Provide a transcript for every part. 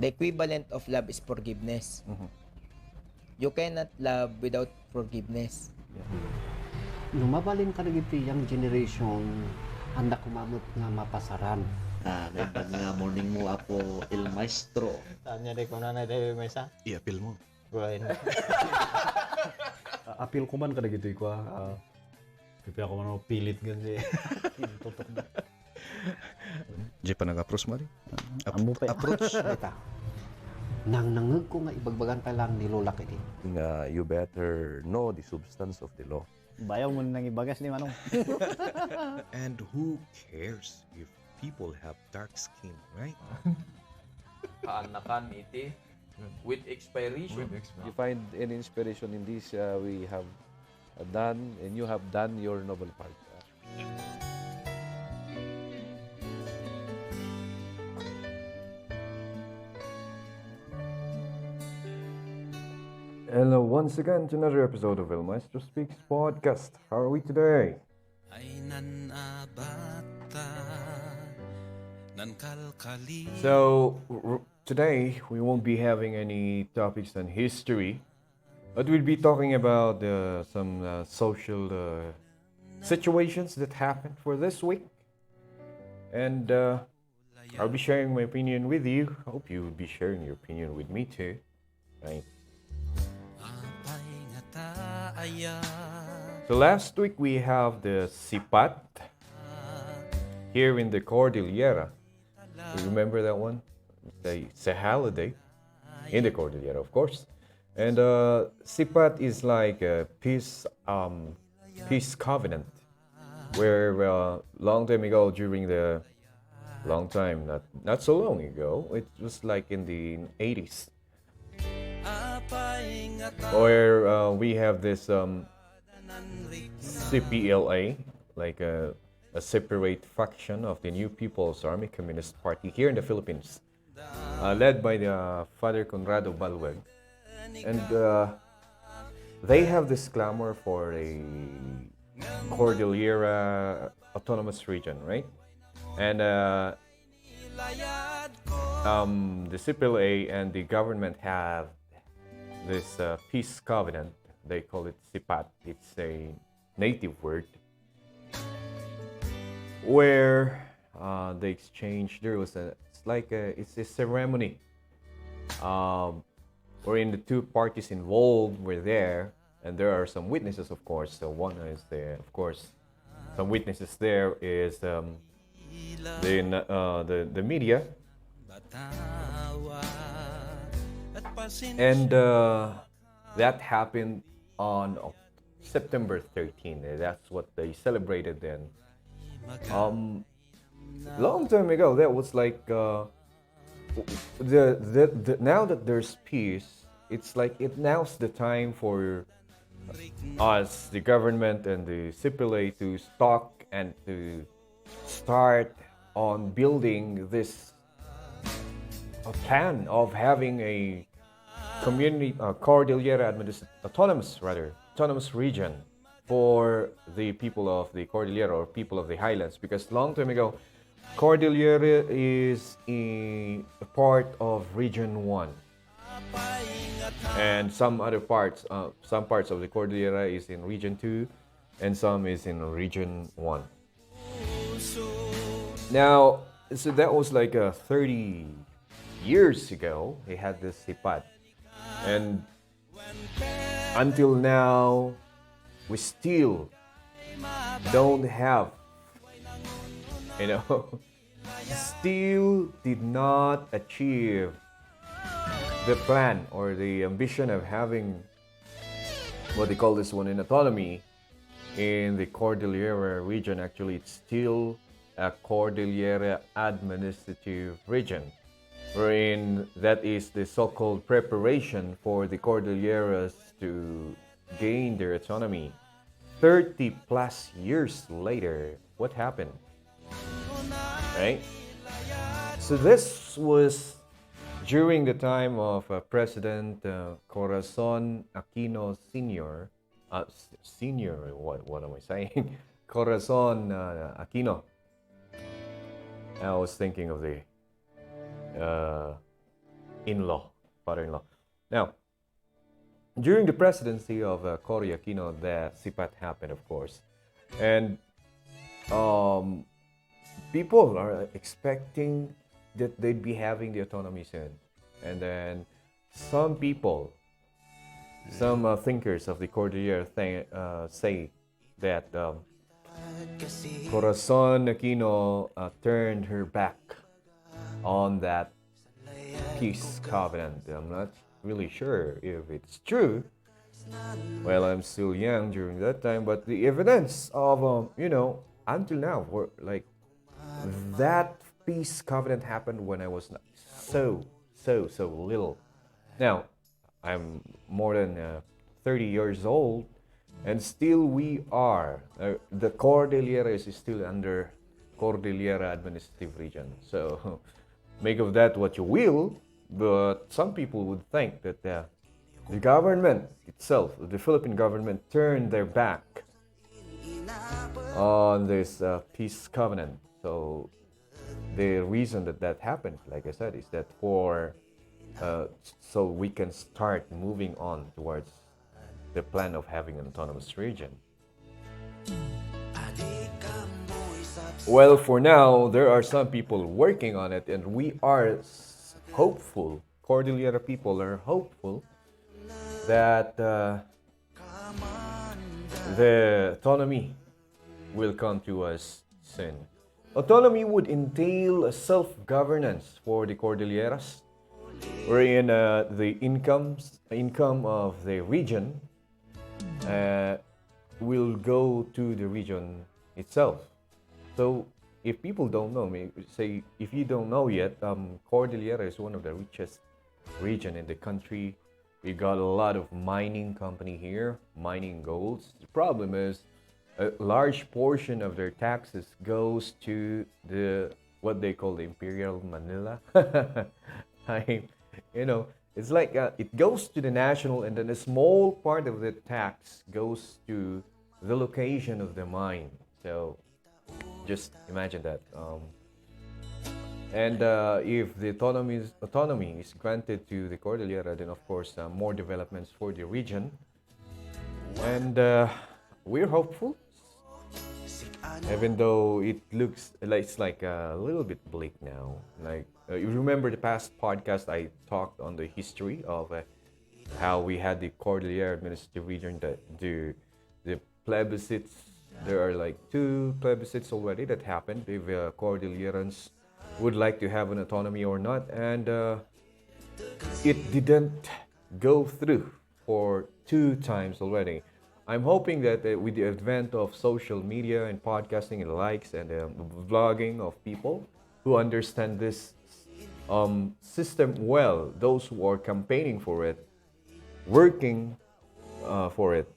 The equivalent of love is forgiveness. You cannot love without forgiveness. Lumabalin ka na giti yung generation, handa kumamot nga mapasaran. Naibag nga morning mo ako il maestro. Tanya deh kung nanay tayo may isa. I-appeal mo. Buhayin. Appeal ko man kada gitu ko. Pipi ako man pilit gansi. Tutok na. Di pa nag-approach mo rin? Amo pa. Approach? Kita. Nang nangag ko nga ibagbagan pa lang ni Lola kiti. You better know the substance of the law. Bayaw mo nang ibagas ni Manong. And who cares if people have dark skin, right? Kaanakan iti with expiration. You find any inspiration in this we have done, and you have done your noble part. Hello once again to another episode of Maestro Speaks podcast. How are we today? So today we won't be having any topics on history, but we'll be talking about some social situations that happened for this week, and I'll be sharing my opinion with you. Hope you will be sharing your opinion with me too, right? So last week we have the SIPAT here in the Cordillera. You remember that one? It's a holiday in the Cordillera, of course. And SIPAT is like a peace covenant, where long time ago, not so long ago, it was like in the 80s, where we have this CPLA, like a separate faction of the New People's Army Communist Party here in the Philippines, led by the Father Conrado Balweg. And they have this clamor for a Cordillera Autonomous Region, right? And the CPLA and the government have this peace covenant. They call it SIPAT. It's a native word where they exchange. It's a ceremony wherein the two parties involved were there, and there are some witnesses, of course. So one is some witnesses there is the media, and that happened on September 13. That's what they celebrated then. Long time ago, that was like now that there's peace, it's like now's the time for us, the government and the CPLA, to stock and to start on building this plan of having a community Cordillera autonomous region for the people of the Cordillera or people of the highlands, because long time ago Cordillera is a part of Region 1, and some parts of the Cordillera is in Region 2, and some is in Region 1. Now, so that was like 30 years ago they had this SIPAT, and until now we still don't have, still did not achieve the plan or the ambition of having what they call this one in autonomy in the Cordillera region. Actually, it's still a Cordillera administrative region, wherein that is the so-called preparation for the Cordilleras to gain their autonomy. 30 plus years later, what happened? Right? So this was during the time of President Corazon Aquino Sr. What am I saying? Corazon Aquino. I was thinking of the in-law, father-in-law. Now, during the presidency of Cory Aquino, the SIPAT happened, of course, and um, people are expecting that they'd be having the autonomy soon, and then some people, some thinkers of the Cordillera say that Corazon Aquino turned her back on that peace covenant. I'm not really sure if it's true. Well, I'm still young during that time, but the evidence of until now, like that peace covenant happened when I was so little. Now, I'm more than 30 years old, and still we are. The Cordillera is still under Cordillera Administrative Region. So make of that what you will, but some people would think that the government itself, the Philippine government, turned their back on this peace covenant. So the reason that happened, like I said, is that so we can start moving on towards the plan of having an autonomous region. Well, for now, there are some people working on it, and we are hopeful, Cordillera people are hopeful that the autonomy will come to us soon. Autonomy would entail a self-governance for the Cordilleras, wherein the income of the region will go to the region itself. So if people don't know, say if you don't know yet, Cordillera is one of the richest region in the country. We got a lot of mining company here, mining golds. The problem is a large portion of their taxes goes to what they call the Imperial Manila. It's like it goes to the national, and then a small part of the tax goes to the location of the mine. So just imagine that. And if the autonomy is granted to the Cordillera, then of course more developments for the region. And we're hopeful, even though it looks like it's like a little bit bleak now. Like you remember the past podcast, I talked on the history of how we had the Cordillera Administrative Region, that the plebiscites. There are like 2 plebiscites already that happened. If Cordillerans would like to have an autonomy or not, and it didn't go through for 2 times already. I'm hoping that with the advent of social media and podcasting and likes and vlogging of people who understand this system well, those who are campaigning for it, working for it,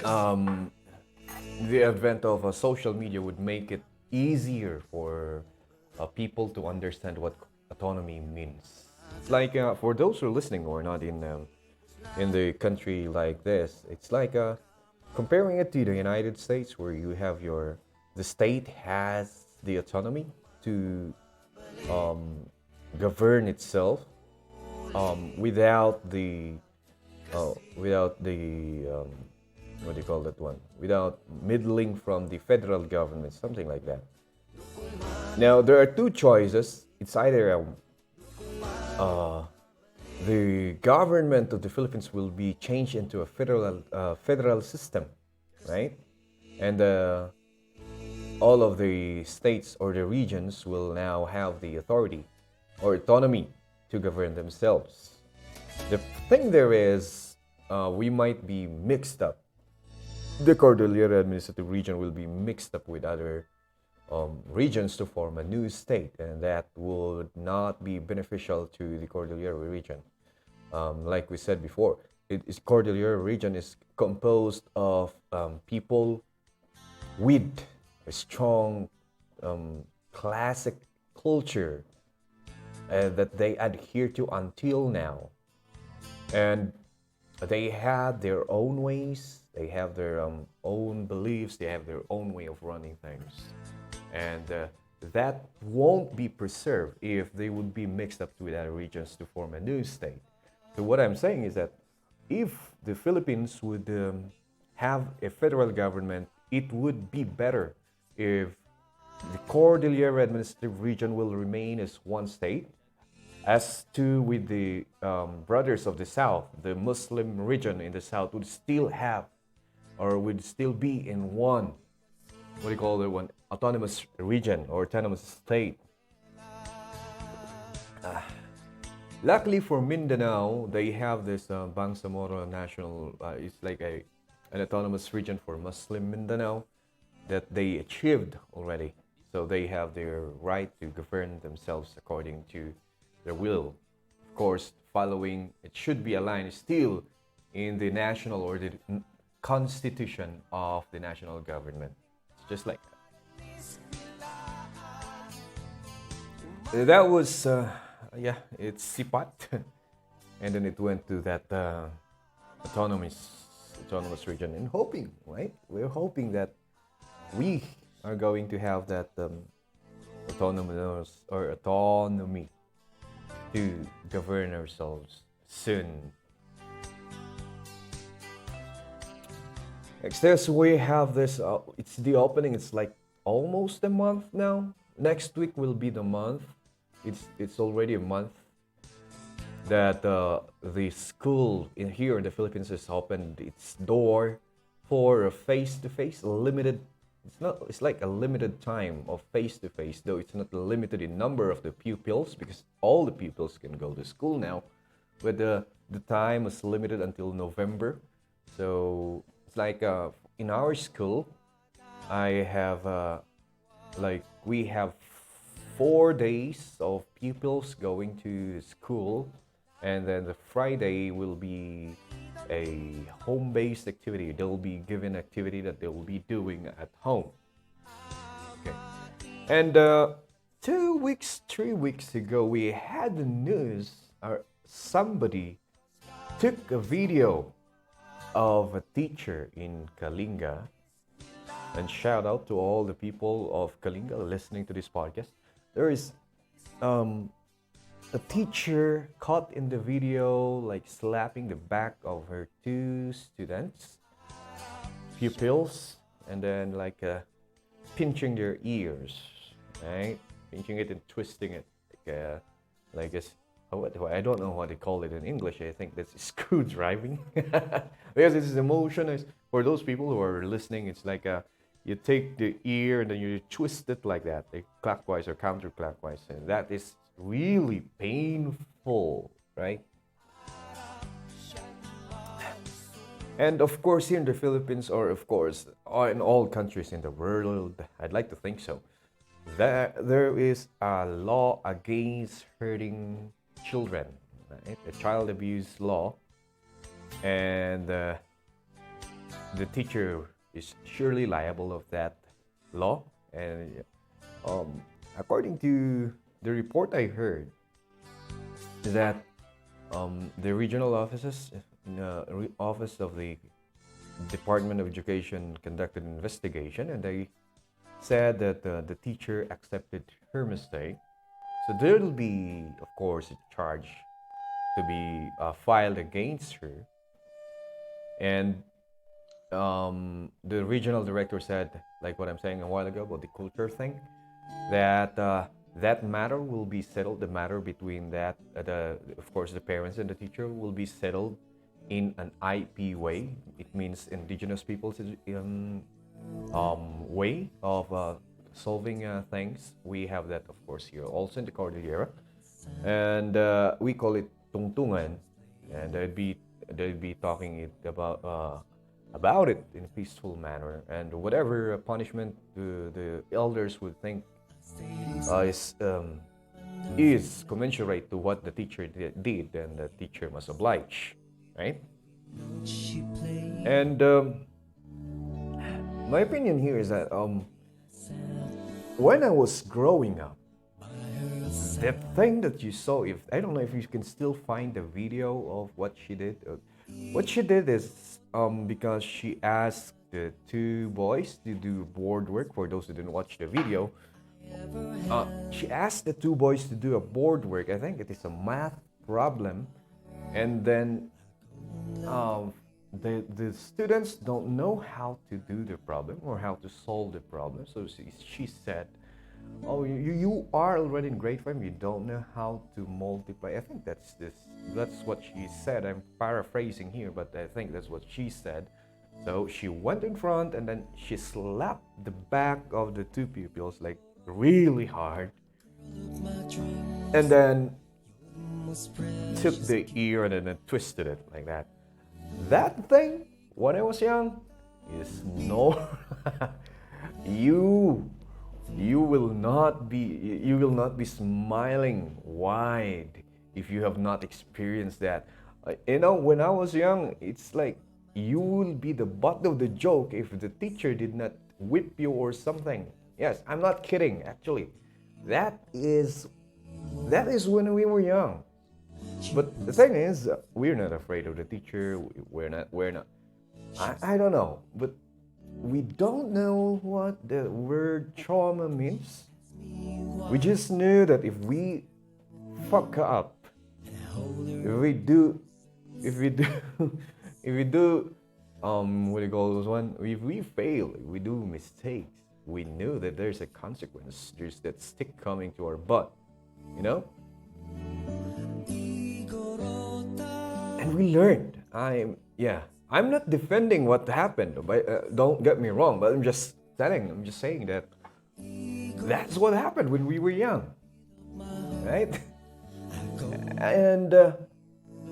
the advent of social media would make it easier for people to understand what autonomy means. It's like for those who are listening or not in the country like this, it's like comparing it to the United States, where you have the state has the autonomy to govern itself without the what do you call that one? Without middling from the federal government, something like that. Now, there are 2 choices. It's either the government of the Philippines will be changed into a federal system, right? And all of the states or the regions will now have the authority or autonomy to govern themselves. The thing there is, we might be mixed up. The Cordillera Administrative Region will be mixed up with other regions to form a new state, and that would not be beneficial to the Cordillera region. Like we said before, Cordillera region is composed of people with a strong classic culture that they adhere to until now, and they had their own ways. They have their own beliefs. They have their own way of running things. And that won't be preserved if they would be mixed up with other regions to form a new state. So what I'm saying is that if the Philippines would have a federal government, it would be better if the Cordillera Administrative Region will remain as one state, as to with the brothers of the South, the Muslim region in the South would still have, or would still be in one, what do you call it, one autonomous region or autonomous state. Luckily for Mindanao, they have this Bangsamoro National, it's like an autonomous region for Muslim Mindanao that they achieved already. So they have their right to govern themselves according to their will. Of course, following, it should be aligned still in the national or the constitution of the national government. It's just like that. That was, yeah, it's SIPAT. And then it went to that autonomous region, and hoping, right? We're hoping that we are going to have that autonomy to govern ourselves soon. Next, we have this. It's the opening. It's like almost a month now. Next week will be the month. It's already a month that the school here in the Philippines has opened its door for a face-to-face limited. It's like a limited time of face-to-face, though it's not limited in number of the pupils because all the pupils can go to school now. But the time is limited until November. So it's like in our school, I have we have 4 days of pupils going to school, and then the Friday will be a home-based activity. They'll be given activity that they will be doing at home. Okay. And 3 weeks ago, we had the news, or somebody took a video of a teacher in Kalinga. And shout out to all the people of Kalinga listening to this podcast. There is a teacher caught in the video like slapping the back of her 2 pupils, and then like pinching their ears, right? Pinching it and twisting it like this. I don't know what they call it in English. I think that's screwdriving. Because it's emotion. For those people who are listening, it's like you take the ear and then you twist it like that, like clockwise or counterclockwise, and that is really painful, right? And of course, here in the Philippines, or of course, in all countries in the world, I'd like to think so, there is a law against hurting children, right? A child abuse law, and the teacher is surely liable of that law. And according to the report I heard, that the regional offices, office of the Department of Education conducted an investigation, and they said that the teacher accepted her mistake. So there will be, of course, a charge to be filed against her. And the regional director said, like what I'm saying a while ago about the culture thing, that that matter will be settled. The matter between that, of course, the parents and the teacher will be settled in an IP way. It means Indigenous Peoples way of solving things. We have that, of course, here also in the Cordillera, and we call it tungtungan, and they'd be talking about it in a peaceful manner, and whatever punishment the elders would think is commensurate to what the teacher did, and the teacher must oblige, right? And my opinion here is that when I was growing up, that thing that you saw, I don't know if you can still find the video of what she did. What she did is because she asked the 2 boys to do board work. For those who didn't watch the video, She asked the two boys to do a board work. I think it is a math problem, and then the students don't know how to do the problem or how to solve the problem. So she said, "Oh, you are already in grade 5. You don't know how to multiply." I think that's what she said. I'm paraphrasing here, but I think that's what she said. So she went in front and then she slapped the back of the two pupils like really hard, and then took the ear and then twisted it like that. That thing, when I was young, is no. you will not be smiling wide if you have not experienced that. When I was young, it's like you will be the butt of the joke if the teacher did not whip you or something. Yes, I'm not kidding. Actually, that is when we were young. But the thing is, we're not afraid of the teacher. We're not. I don't know, but we don't know what the word trauma means. We just knew that if we fuck up, if we do, what do you call those one? If we fail, if we do mistakes, we knew that there's a consequence. There's that stick coming to our butt, And we learned. I'm not defending what happened. But don't get me wrong. But I'm just saying that that's what happened when we were young, right? And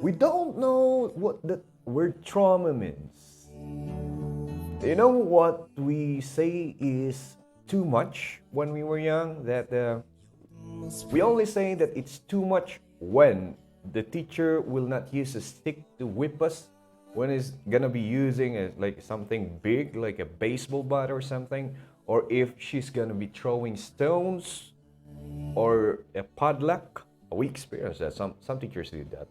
we don't know what the word trauma means. You know what we say is too much when we were young? That we only say that it's too much when the teacher will not use a stick to whip us, when it's gonna be using like something big, like a baseball bat or something, or if she's gonna be throwing stones or a padlock. We experienced that. Some teachers did that.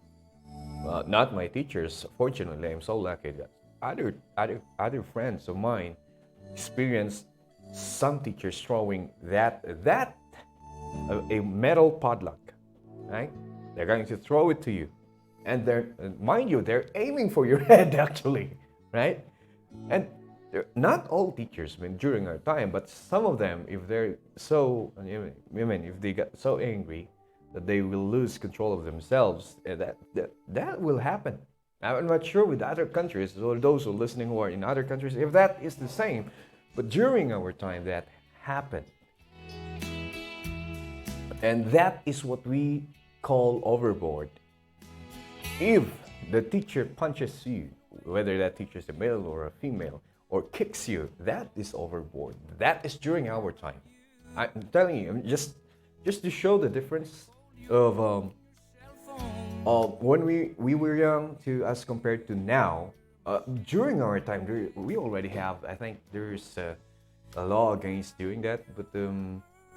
Not my teachers. Fortunately, I'm so lucky that other friends of mine experienced some teachers throwing a metal padlock, right? They're going to throw it to you, and mind you, they're aiming for your head actually, right? And not all teachers, during our time, but some of them, if they're so, if they got so angry that they will lose control of themselves, that will happen. I'm not sure with other countries, or those who are listening who are in other countries, if that is the same. But during our time, that happened. And that is what we call overboard. If the teacher punches you, whether that teacher is a male or a female, or kicks you, that is overboard. That is during our time. I'm telling you, just to show the difference of when we were young to as compared to now. During our time, we already have, I think there's a law against doing that, but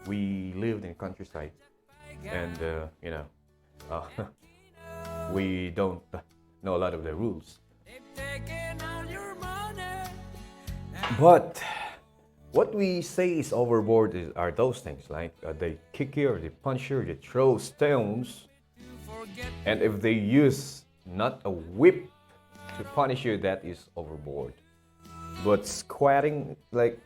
we lived in countryside, and we don't know a lot of the rules. But what we say is overboard are those things like they kick you or they punch you or they throw stones, and if they use not a whip to punish you, that is overboard. But squatting, like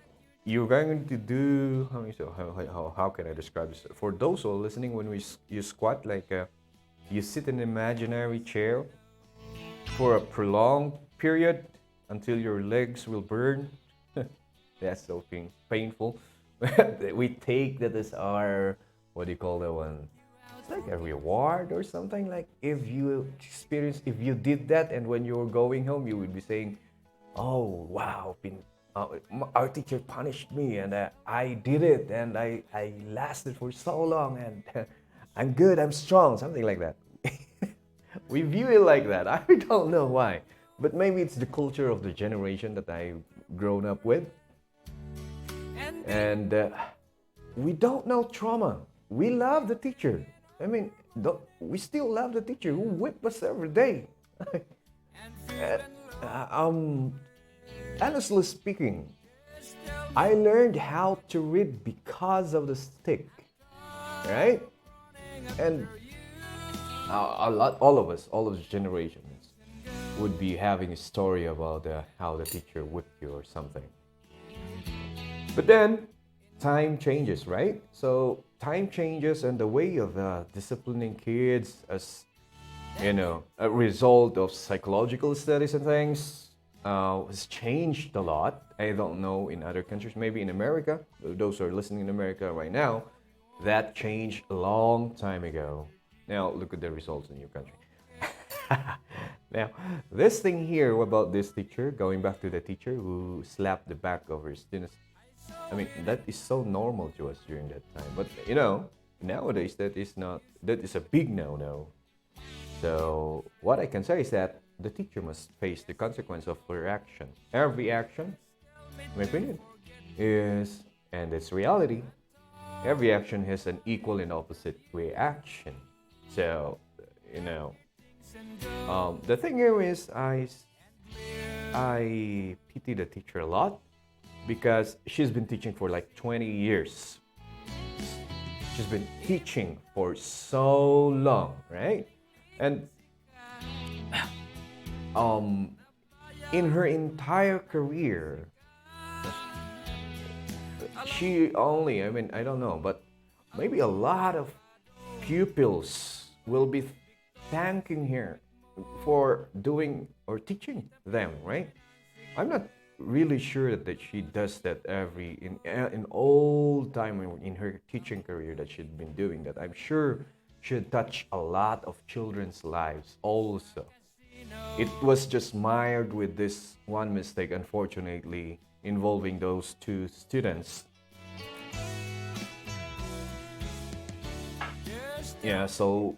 you're going to do, how can I describe this? For those who are listening, when you squat, like you sit in an imaginary chair for a prolonged period until your legs will burn. That's so painful. We take that as our, what do you call that one? It's like a reward or something. Like if you did that, and when you were going home, you would be saying, "Oh wow, our teacher punished me, and I did it, and I lasted for so long, and I'm good, I'm strong," something like that. We view it like that. I don't know why, but maybe it's the culture of the generation that I've grown up with. And we don't know trauma. We love the teacher. We still love the teacher who whipped us every day. Honestly speaking, I learned how to read because of the stick, right? And all of us, all of the generations, would be having a story about how the teacher whipped you or something. But then, time changes, right? So time changes, and the way of disciplining kids, as a result of psychological studies and things, has changed a lot. I don't know in other countries, maybe in America. Those who are listening in America right now, that changed a long time ago. Now look at the results in your country. Now, this thing here about this teacher, going back to the teacher who slapped the back of her students, I mean, that is so normal to us during that time. But nowadays that is a big no-no. So what I can say is that the teacher must face the consequence of her action. Every action, in my opinion, and it's reality, every action has an equal and opposite reaction. So, the thing here is I pity the teacher a lot because she's been teaching for like 20 years. She's been teaching for so long, right? And in her entire career, she only, I don't know, but maybe a lot of pupils will be thanking her for doing or teaching them, right? I'm not really sure that she does that in all time in her teaching career that she'd been doing that. I'm sure she'd touch a lot of children's lives also. It was just mired with this one mistake, unfortunately, involving those two students. Yeah, so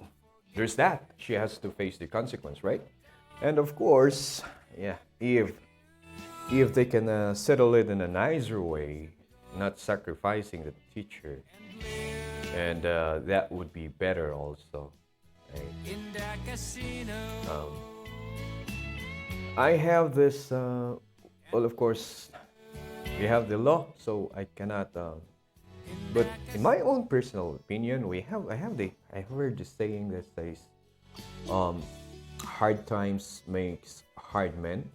there's that. She has to face the consequence, right? And of course, yeah, if they can settle it in a nicer way, not sacrificing the teacher, and that would be better also. Right? I have this. Well, of course, we have the law, so I cannot. But in my own personal opinion, I heard the saying that says, hard times makes hard men.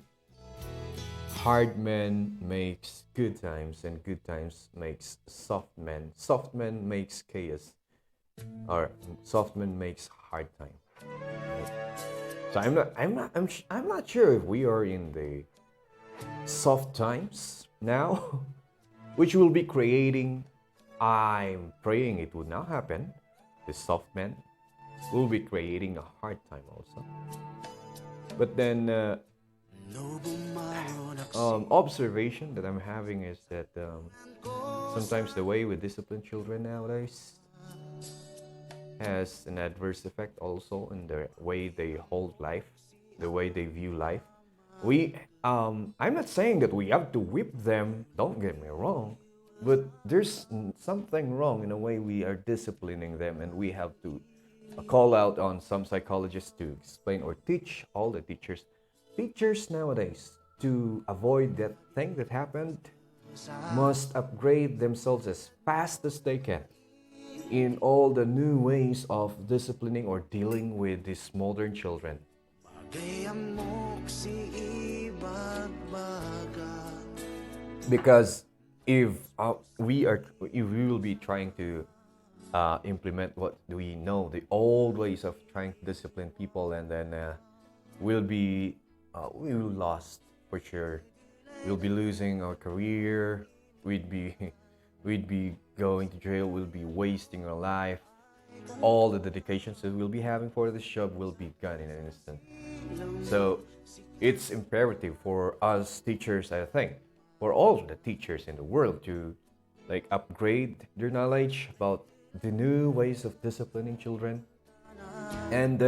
Hard men makes good times, and good times makes soft men. Soft men makes chaos, or soft men makes hard time. So I'm not sure if we are in the soft times now, which will be creating. I'm praying it would not happen. The soft men will be creating a hard time also. But then, observation that I'm having is that sometimes the way we discipline children nowadays has an adverse effect also in the way they hold life, the way they view life. I'm not saying that we have to whip them, don't get me wrong, but there's something wrong in the way we are disciplining them, and we have to call out on some psychologists to explain or teach all the teachers nowadays to avoid that thing that happened must upgrade themselves as fast as they can in all the new ways of disciplining or dealing with these modern children. Because if we will be trying to implement what we know, the old ways of trying to discipline people, and then we will lost for sure. We'll be losing our career. We'd be going to jail. We'll be wasting our life. All the dedications that we'll be having for this job will be gone in an instant. So it's imperative for us teachers, I think, for all the teachers in the world to upgrade their knowledge about the new ways of disciplining children. And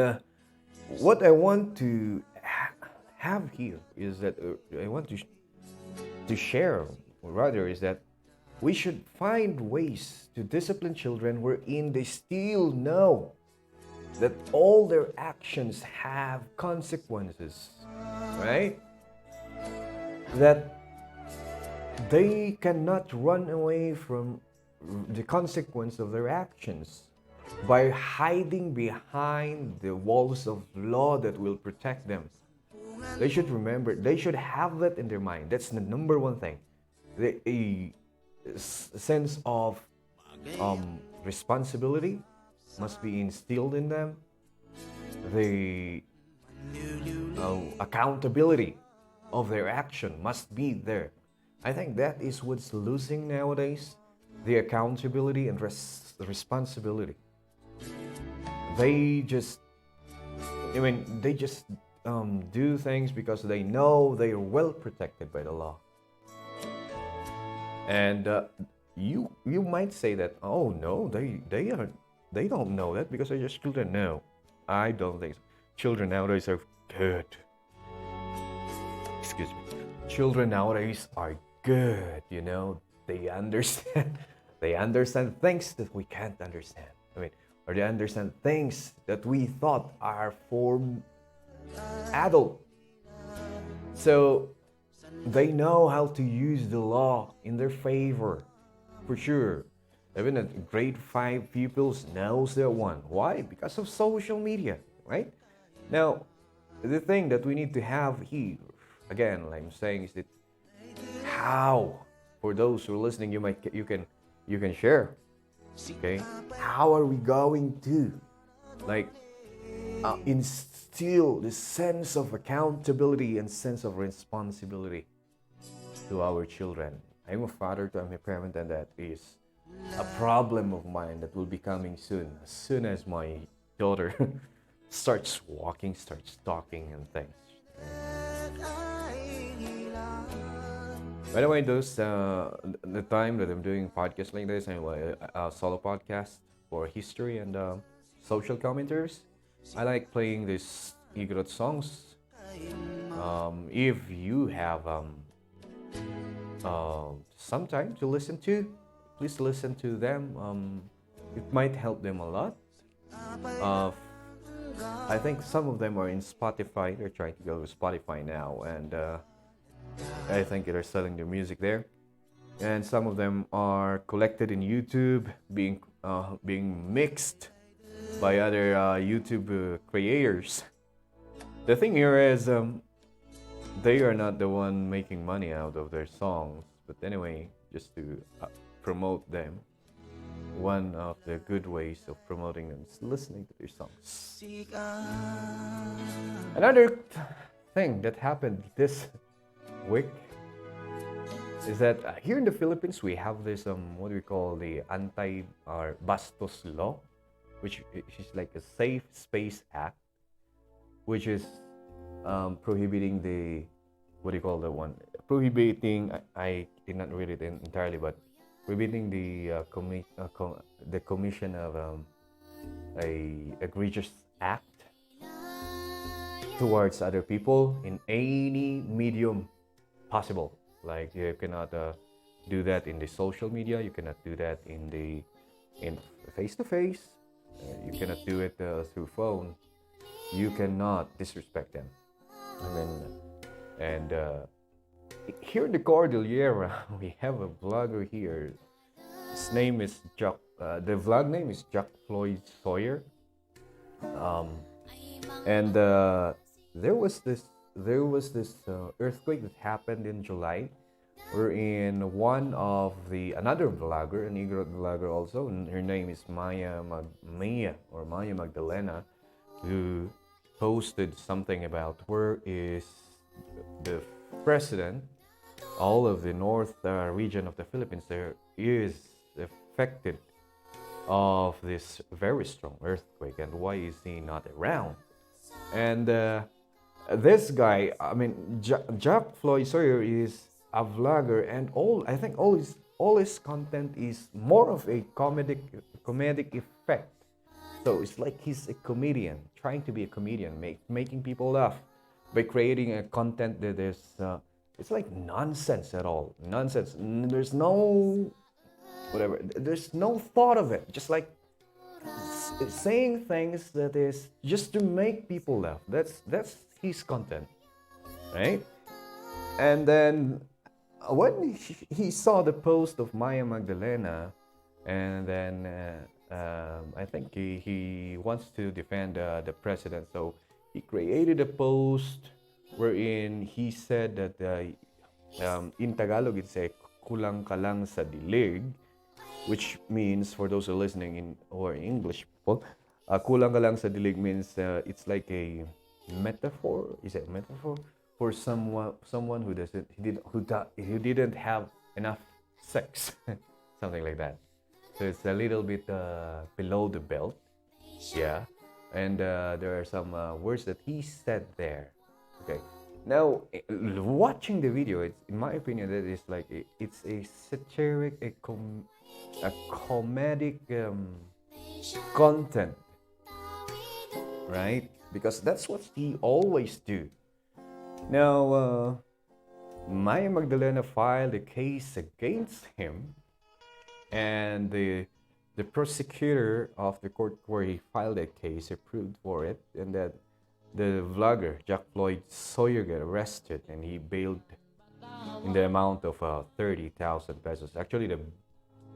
what I want to have here is that I want to share, or rather, is that we should find ways to discipline children wherein they still know that all their actions have consequences, right? That they cannot run away from the consequence of their actions by hiding behind the walls of law that will protect them. They should remember, they should have that in their mind. That's the number one thing. A sense of responsibility must be instilled in them. The accountability of their action must be there. I think that is what's losing nowadays, the accountability and responsibility. They just, do things because they know they are well protected by the law. And you might say that, oh no, they don't know that because they're just children. No, I don't think so. Children nowadays are good. Excuse me. Children nowadays are good, they understand. They understand things that we can't understand. Or they understand things that we thought are for adult. So they know how to use the law in their favor, for sure. Even a grade 5 pupils knows that one. Why? Because of social media, right? Now, the thing that we need to have here, again, like I'm saying, is that how, for those who are listening, you can share. Okay, how are we going to instill the sense of accountability and sense of responsibility to our children? I'm a father, I'm a parent, and that is a problem of mine that will be coming soon. As soon as my daughter starts walking, starts talking and things. By the way, the time that I'm doing podcasts like this, anyway, a solo podcast for history and social commentaries, I like playing these Igorot songs. If you have some time to listen to, please listen to them. It might help them a lot. I think some of them are in Spotify. They're trying to go to Spotify now, and I think they're selling their music there. And some of them are collected in YouTube, being mixed by other YouTube creators. The thing here is, they are not the one making money out of their songs. But anyway, just to promote them, one of the good ways of promoting them is listening to their songs. Another thing that happened this week is that here in the Philippines we have this what we call the anti-bastos law, which is like a Safe Space Act, which is prohibiting the prohibiting, I did not read it entirely, but prohibiting the commission of a egregious act towards other people in any medium possible. Like you cannot do that in the social media. You cannot do that in face to face. You cannot do it through phone. You cannot disrespect them. And here in the Cordillera, we have a vlogger here. His name is the vlog name is Jackfloyd Sawyer. And there was this earthquake that happened in July, wherein another vlogger, an Igorot vlogger also, and her name is Maya Magdalena, who posted something about where is the president. All of the north region of the Philippines there is affected of this very strong earthquake, and why is he not around? And this guy, Jackfloyd Sawyer, is a vlogger, and I think all his content is more of a comedic effect. So it's like he's a comedian, trying to be a comedian, making people laugh by creating a content that is it's like nonsense at all. Nonsense. There's no thought of it. Just like saying things that is just to make people laugh. That's his content, right? And then when he saw the post of Maya Magdalena, and then I think he wants to defend the president, so he created a post wherein he said that in Tagalog it's a kulang ka lang sa dilig, which means, for those who are listening in or English people, kulang ka lang sa dilig means it's like a metaphor. Is it a metaphor for someone who didn't have enough sex, something like that. So it's a little bit below the belt, yeah. And there are some words that he said there. Okay. Now, watching the video, it's, in my opinion, that is like it's a satiric, a comedic content, right? Because that's what he always do. Now, Maya Magdalena filed a case against him, and the prosecutor of the court where he filed a case approved for it, and that the vlogger Jackfloyd Sawyer got arrested, and he bailed in the amount of 30,000 pesos. Actually,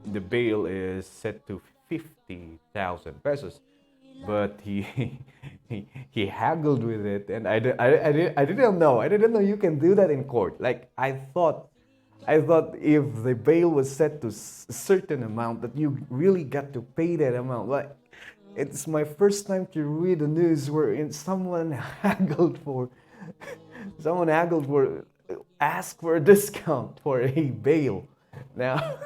the bail is set to 50,000 pesos, but he haggled with it, and I didn't know you can do that in court. Like I thought if the bail was set to a certain amount, that you really got to pay that amount. Like, it's my first time to read the news wherein someone haggled for ask for a discount for a bail. Now,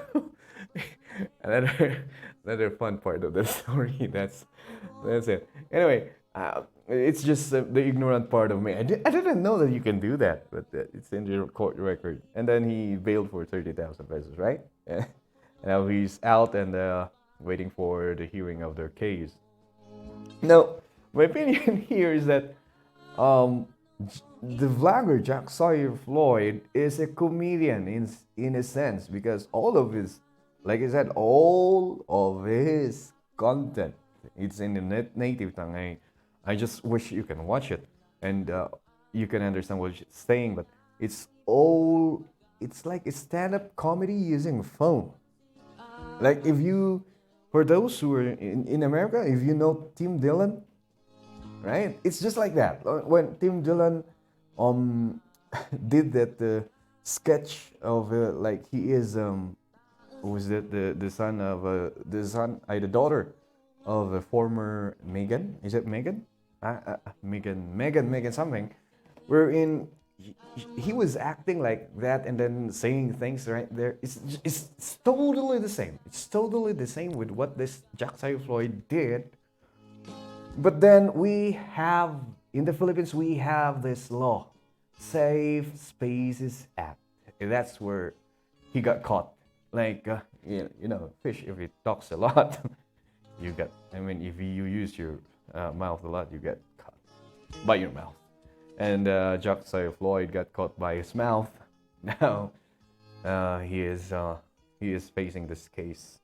another fun part of the story. That's it. Anyway, it's just the ignorant part of me. I didn't know that you can do that, but it's in the court record. And then he bailed for 30,000 pesos, right? And now he's out and waiting for the hearing of their case. Now, my opinion here is that the vlogger Jack Sawyer Floyd is a comedian in a sense, because all of his, like I said, all of his content, it's in the native tongue. I just wish you can watch it and you can understand what she's saying, but it's like a stand-up comedy using a phone. Like for those who are in America, if you know Tim Dillon, right? It's just like that. When Tim Dillon did that sketch of like he is was it the son of the daughter of a former Megan? Is it Megan? Megan something, wherein he was acting like that and then saying things right there. It's totally the same. It's totally the same with what this Jack Sawyer Floyd did. But then in the Philippines, we have this law, Safe Spaces Act. And that's where he got caught. Like, fish, if it talks a lot, if you use your mouth a lot, you get caught by your mouth. And Jack Sawyer Floyd got caught by his mouth. Now he is facing this case.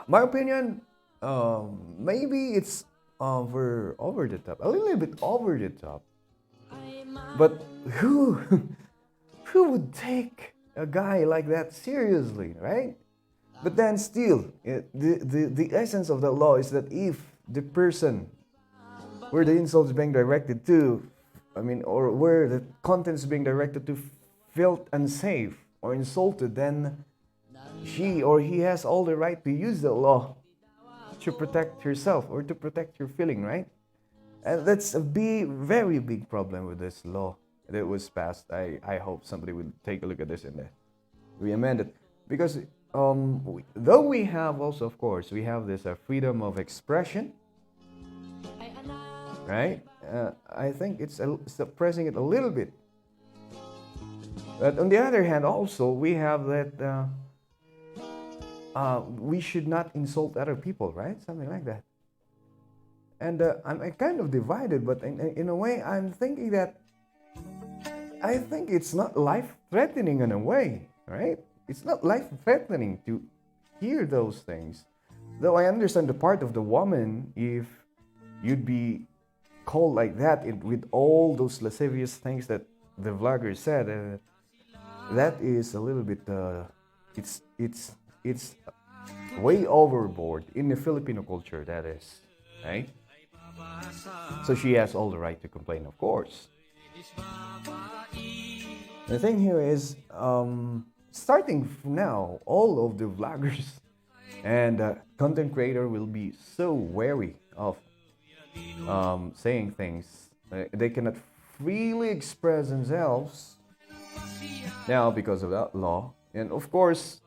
My opinion, maybe it's over the top, a little bit over the top. But who would take a guy like that seriously, right? But then still, the essence of the law is that if the person where the insult is being directed to, or where the content is being directed to, felt unsafe or insulted, then she or he has all the right to use the law to protect herself or to protect your feeling, right? And that's a very big problem with this law that was passed. I hope somebody will take a look at this and re-amend it. Because though we have also, of course, we have this freedom of expression, right? I think it's suppressing it a little bit. But on the other hand, also, we have that we should not insult other people, right? Something like that. And I'm kind of divided, but in a way, I'm thinking that I think it's not life-threatening in a way, right? It's not life-threatening to hear those things. Though I understand the part of the woman, if you'd be called like that with all those lascivious things that the vlogger said, that is a little bit, it's way overboard in the Filipino culture, that is, right? So she has all the right to complain, of course. The thing here is, starting from now, all of the vloggers and content creator will be so wary of saying things. They cannot freely express themselves now because of that law. And of course,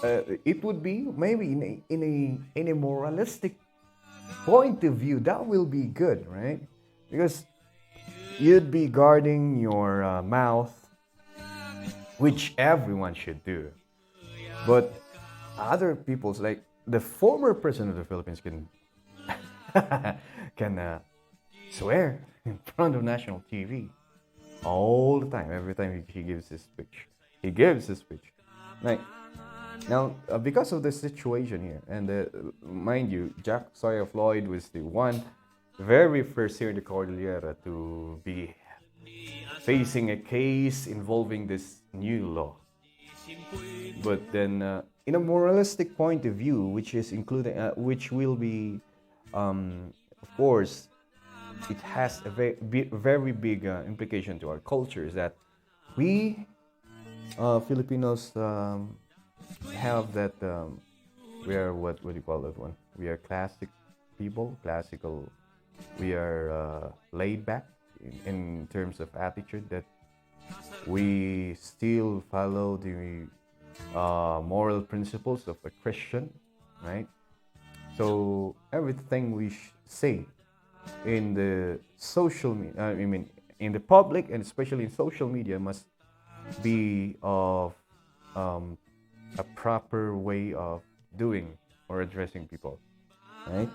it would be maybe in a moralistic point of view, that will be good, right? Because you'd be guarding your mouth, which everyone should do. But other people's, like the former president of the Philippines, can swear in front of national TV all the time. Every time he gives his speech, Like now, because of the situation here, and mind you, Sawyer Floyd was the very first here in the Cordillera to be facing a case involving this new law. But then, in a moralistic point of view, which is including, which will be, of course, it has a very big implication to our culture, is that we Filipinos have that, we are, what do you call that one? We are classical. We are laid back in terms of attitude, that we still follow the moral principles of a Christian, right? So everything we say in the social media, in the public and especially in social media, must be of a proper way of doing or addressing people, right?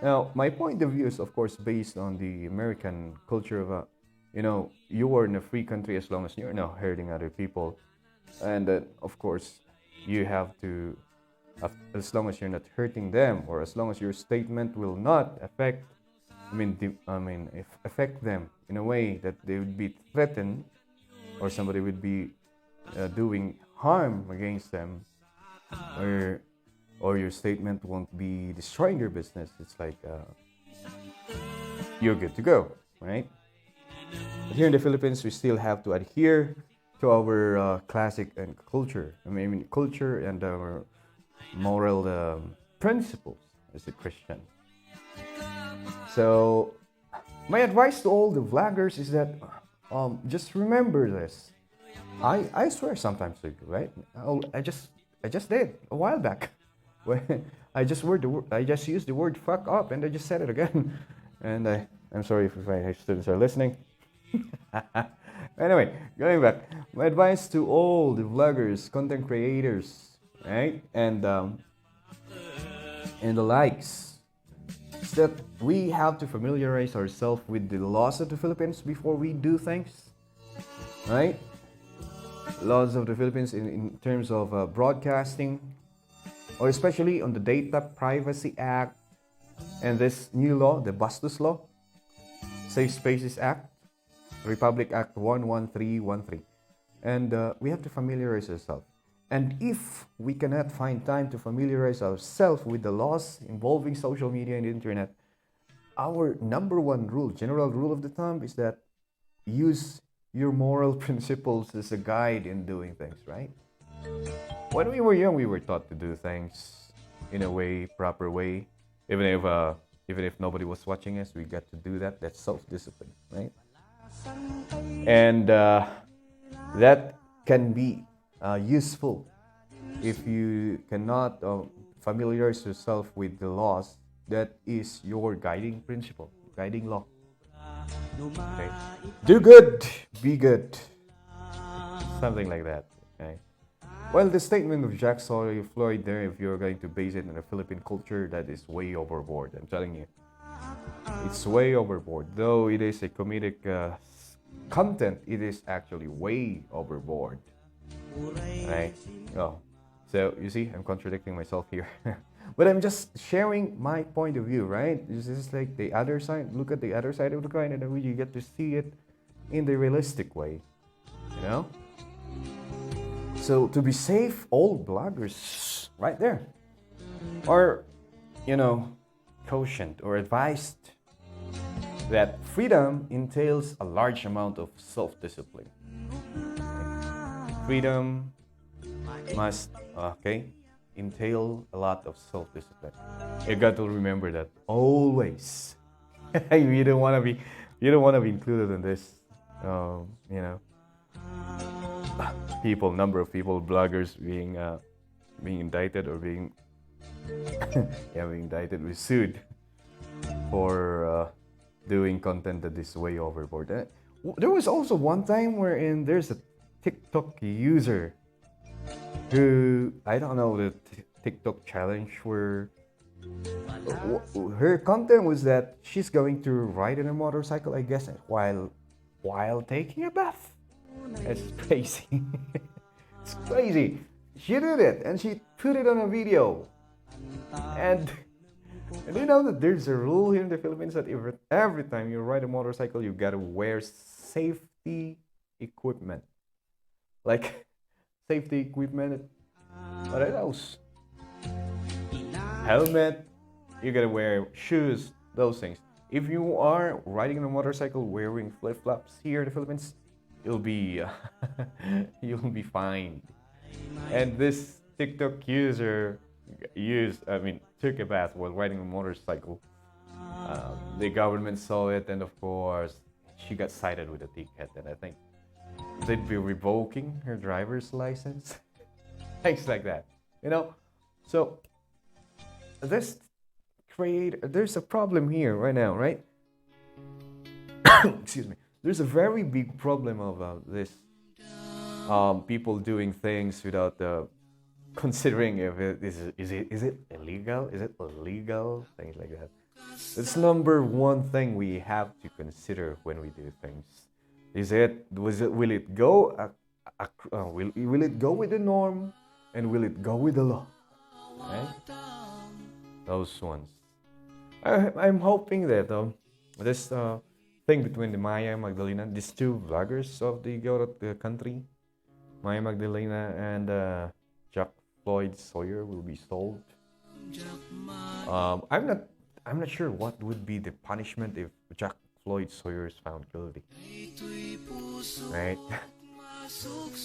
Now, my point of view is, of course, based on the American culture of, you are in a free country as long as you're not hurting other people. And of course, you have to, as long as you're not hurting them, or as long as your statement will not affect them in a way that they would be threatened, or somebody would be doing harm against them, or your statement won't be destroying their business, it's like you're good to go, right? But here in the Philippines, we still have to adhere to our classic and culture. Culture and our moral principles as a Christian. So, my advice to all the vloggers is that just remember this. I swear sometimes to you, right? I just did a while back. When I just used the word "fuck up" and I just said it again. And I'm sorry if my students are listening. Anyway, going back, my advice to all the vloggers, content creators, right, and the likes, is that we have to familiarize ourselves with the laws of the Philippines before we do things, right? Laws of the Philippines in terms of broadcasting, or especially on the Data Privacy Act and this new law, the Bastos Law, Safe Spaces Act, Republic Act 11313. And we have to familiarize ourselves. And if we cannot find time to familiarize ourselves with the laws involving social media and the internet, our number one rule, general rule of the thumb, is that use your moral principles as a guide in doing things, right? When we were young, we were taught to do things in a proper way. Even if nobody was watching us, we got to do that. That's self-discipline, right? And that can be useful if you cannot familiarize yourself with the laws. That is your guiding principle, guiding law. Okay. Do good, be good. Something like that. Okay. Well, the statement of Jackfloyd there, if you're going to base it on the Philippine culture, that is way overboard. I'm telling you. It's way overboard. Though it is a comedic content, it is actually way overboard. Right? Oh. So, you see, I'm contradicting myself here. But I'm just sharing my point of view, right? This is like the other side. Look at the other side of the coin, and then you get to see it in the realistic way. You know? So to be safe, all bloggers right there are, cautioned or advised that freedom entails a large amount of self-discipline. Freedom must, entail a lot of self-discipline. You got to remember that always. You don't want to be included in this. Number of people, bloggers being indicted or being indicted, we sued for doing content that is way overboard. There was also one time wherein there's a TikTok user who, I don't know, the TikTok challenge where her content was that she's going to ride on a motorcycle, I guess, while taking a bath. It's crazy. It's crazy. She did it and she put it on a video. And you know that there's a rule here in the Philippines that every time you ride a motorcycle, you gotta wear safety equipment. Like safety equipment, what are those? Helmet, you gotta wear shoes, those things. If you are riding a motorcycle wearing flip-flops here in the Philippines, you'll be fined. And this TikTok user took a bath while riding a motorcycle. The government saw it, and of course, she got cited with a ticket. And I think they'd be revoking her driver's license, things like that. So there's a problem here right now, right? Excuse me. There's a very big problem of this. People doing things without considering if is it illegal? Is it illegal? Things like that. It's number one thing we have to consider when we do things. Will it go with the norm, and will it go with the law? Right? Those ones. I'm hoping that this thing between the Maya and Magdalena, these two vloggers of the Igorot country, Maya Magdalena and Jackfloyd Sawyer, will be solved. I'm not sure what would be the punishment if Jackfloyd Sawyer is found guilty. Right?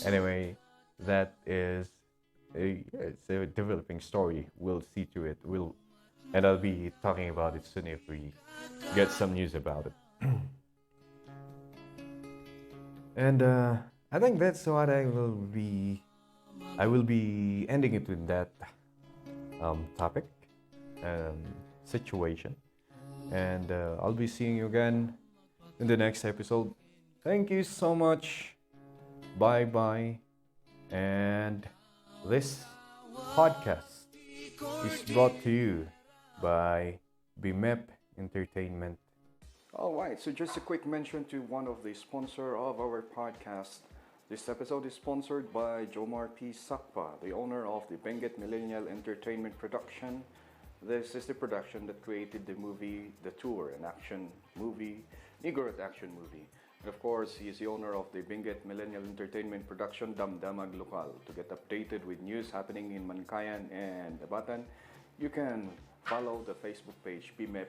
Anyway, that is it's a developing story. We'll see to it. And I'll be talking about it soon if we get some news about it. And I think that's what I will be ending it with that topic, situation. And I'll be seeing you again in the next episode. Thank you so much. Bye. And this podcast is brought to you by BMEP Entertainment. Alright, so just a quick mention to one of the sponsor of our podcast. This episode is sponsored by Joemar P, Sacpa, the owner of the Benguet Millennial Entertainment Production. This is the production that created the movie The Tour, an action movie, Igorot action movie. And of course, he is the owner of the Benguet Millennial Entertainment Production, Damdamag Lokal. To get updated with news happening in Mankayan and Abatan, you can follow the Facebook page BMEP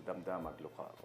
Damdamag Lokal.